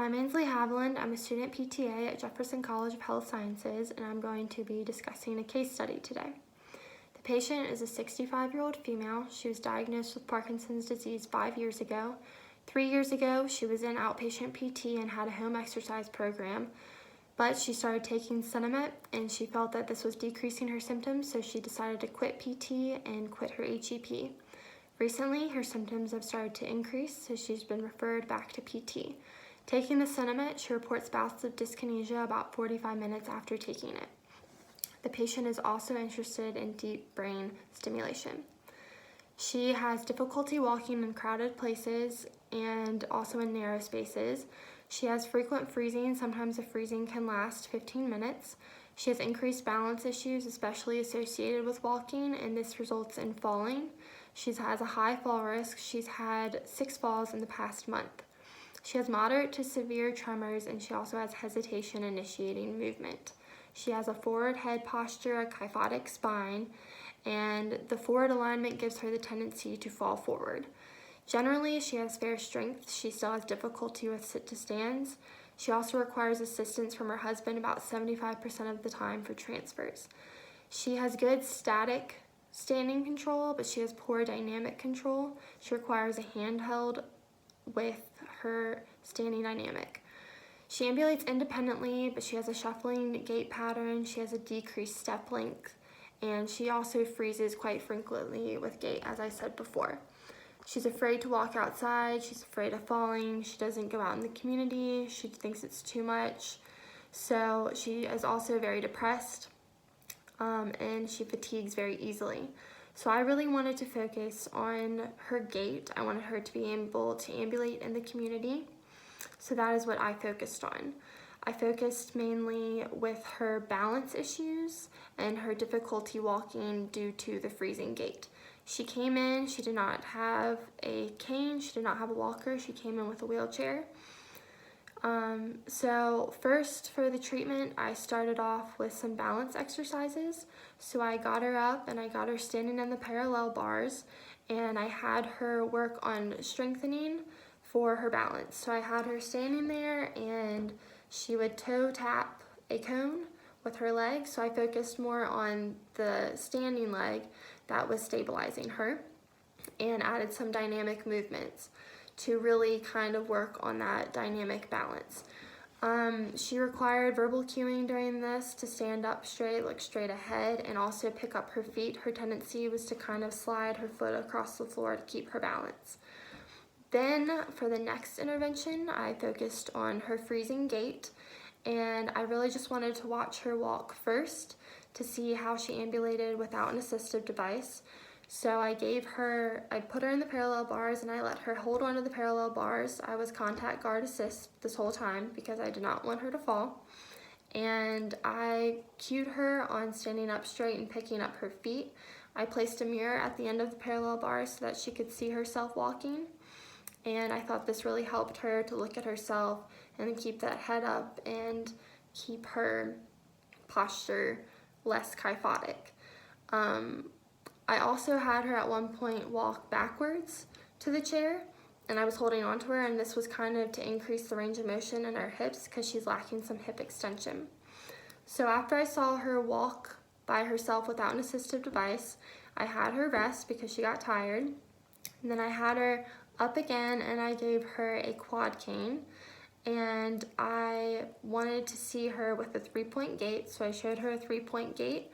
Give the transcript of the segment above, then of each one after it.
I'm Ainsley Haviland. I'm a student PTA at Jefferson College of Health Sciences, and I'm going to be discussing a case study today. The patient is a 65-year-old female. She was diagnosed with Parkinson's disease 5 years ago. 3 years ago, she was in outpatient PT and had a home exercise program, but she started taking Cinemet, and she felt that this was decreasing her symptoms, so she decided to quit PT and quit her HEP. Recently, her symptoms have started to increase, so she's been referred back to PT. Taking the Cinemet, she reports bouts of dyskinesia about 45 minutes after taking it. The patient is also interested in deep brain stimulation. She has difficulty walking in crowded places and also in narrow spaces. She has frequent freezing. Sometimes the freezing can last 15 minutes. She has increased balance issues, especially associated with walking, and this results in falling. She has a high fall risk. She's had 6 falls in the past month. She has moderate to severe tremors, and she also has hesitation initiating movement. She has a forward head posture, a kyphotic spine, and the forward alignment gives her the tendency to fall forward. Generally, she has fair strength. She still has difficulty with sit-to-stands. She also requires assistance from her husband about 75% of the time for transfers. She has good static standing control, but she has poor dynamic control. She requires a handheld with her standing dynamic. She ambulates independently, but she has a shuffling gait pattern. She has a decreased step length, and she also freezes quite frequently with gait, as I said before. She's afraid to walk outside. She's afraid of falling. She doesn't go out in the community. She thinks it's too much. So she is also very depressed, and she fatigues very easily. So I really wanted to focus on her gait. I wanted her to be able to ambulate in the community. So that is what I focused on. I focused mainly with her balance issues and her difficulty walking due to the freezing gait. She came in, she did not have a cane, she did not have a walker, she came in with a wheelchair. So first for the treatment, I started off with some balance exercises. So I got her up and I got her standing in the parallel bars, and I had her work on strengthening for her balance. So I had her standing there and she would toe tap a cone with her leg. So I focused more on the standing leg that was stabilizing her and added some dynamic movements to really kind of work on that dynamic balance. She required verbal cueing during this to stand up straight, look straight ahead, and also pick up her feet. Her tendency was to kind of slide her foot across the floor to keep her balance. Then for the next intervention, I focused on her freezing gait, and I really just wanted to watch her walk first to see how she ambulated without an assistive device. So I put her in the parallel bars and I let her hold on to the parallel bars. I was contact guard assist this whole time because I did not want her to fall. And I cued her on standing up straight and picking up her feet. I placed a mirror at the end of the parallel bars so that she could see herself walking. And I thought this really helped her to look at herself and keep that head up and keep her posture less kyphotic. I also had her at one point walk backwards to the chair, and I was holding on to her, and this was kind of to increase the range of motion in her hips because she's lacking some hip extension. So after I saw her walk by herself without an assistive device, I had her rest because she got tired. And then I had her up again and I gave her a quad cane, and I wanted to see her with a 3-point gait, so I showed her a 3-point gait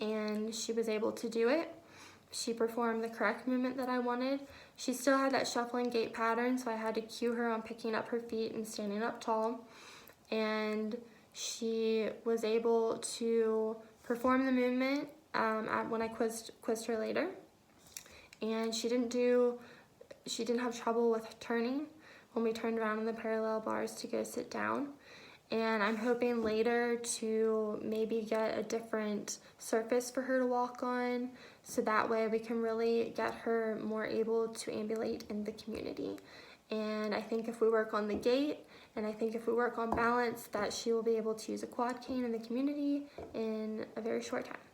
and she was able to do it. She performed the correct movement that I wanted. She still had that shuffling gait pattern, so I had to cue her on picking up her feet and standing up tall. And she was able to perform the movement when I quizzed her later. And she didn't have trouble with turning when we turned around in the parallel bars to go sit down. And I'm hoping later to maybe get a different surface for her to walk on, so that way we can really get her more able to ambulate in the community. And I think if we work on the gait, and I think if we work on balance, that she will be able to use a quad cane in the community in a very short time.